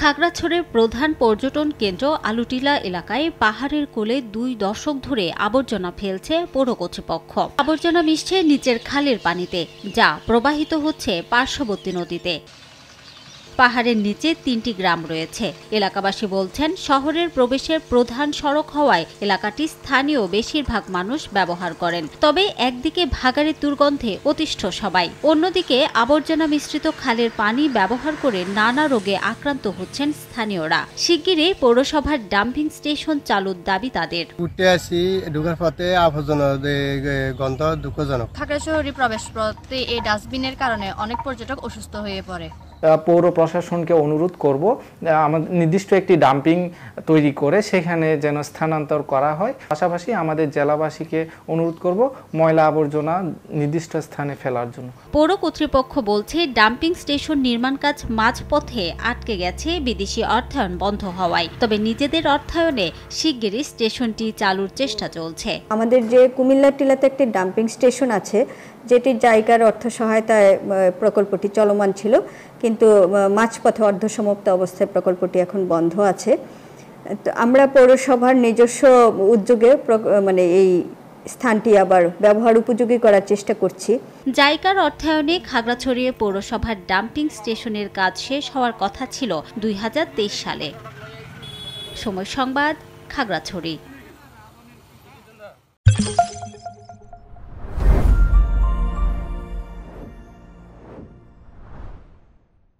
খাগড়াছড়ির প্রধান পর্যটন কেন্দ্র আলুটিলা এলাকায় পাহাড়ের কোলে 2 দশক ধরে আবর্জনা ফেলছে পৌর কর্তৃপক্ষ। আবর্জনা মিশছে নিচের খালের পানিতে, যা প্রবাহিত হচ্ছে পার্শ্ববর্তী নদীতে। পাহাড়ের নিচে 3টি গ্রাম রয়েছে। এলাকাবাসী বলছেন, শহরের প্রবেশের প্রধান সড়ক হওয়ায় এলাকাটি স্থানীয় বেশিরভাগ মানুষ ব্যবহার করেন। তবে একদিকে ভাগাড়ের দুর্গন্ধে অতিষ্ঠ সবাই, অন্যদিকে আবর্জনা মিশ্রিত খালের পানি ব্যবহার করে নানা রোগে আক্রান্ত হচ্ছেন স্থানীয়রা। শিগগিরই পৌরসভার ডাম্পিং স্টেশন চালুর দাবি তাদের। উঠে আসি ঢোকার পথে আবর্জনা গন্ধ দুঃখজনক। খাগড়াছড়ি প্রবেশ পথে এই ডাস্টবিনের কারণে অনেক পর্যটক অসুস্থ হয়ে পড়ে। পৌর প্রশাসনকে অনুরোধ করব আমাদের নির্দিষ্ট একটি ডাম্পিং তৈরি করে সেখানে যেন স্থানান্তর করা হয়। পাশাপাশি আমাদের জেলাবাসীকে অনুরোধ করব ময়লা আবর্জনা নির্দিষ্ট স্থানে ফেলার জন্য। পৌর কর্তৃপক্ষ বলছে, ডাম্পিং স্টেশন নির্মাণ কাজ মাঝপথে আটকে গেছে বিদেশি অর্থায়ন বন্ধ হওয়ায়। তবে নিজেদের অর্থায়নে শিগগিরই স্টেশনটি চালুর চেষ্টা চলছে। আমাদের যে কুমিল্লা টিলাতে একটি ডাম্পিং স্টেশন আছে, যেটির জায়গার অর্থ সহায়তায় প্রকল্পটি চলমান ছিল, কিন্তু মাঝপথে অর্ধসমাপ্ত অবস্থায় প্রকল্পটি এখন বন্ধ আছে। তো আমরা পৌরসভার নিজস্ব উদ্যোগে এই স্থানটি আবার ব্যবহার উপযোগী করার চেষ্টা করছি। জায়গার অর্থায়নে খাগড়াছড়ি পৌরসভার ডাম্পিং স্টেশনের কাজ শেষ হওয়ার কথা ছিল 2023 সালে। সময় সংবাদ, খাগড়াছড়ি।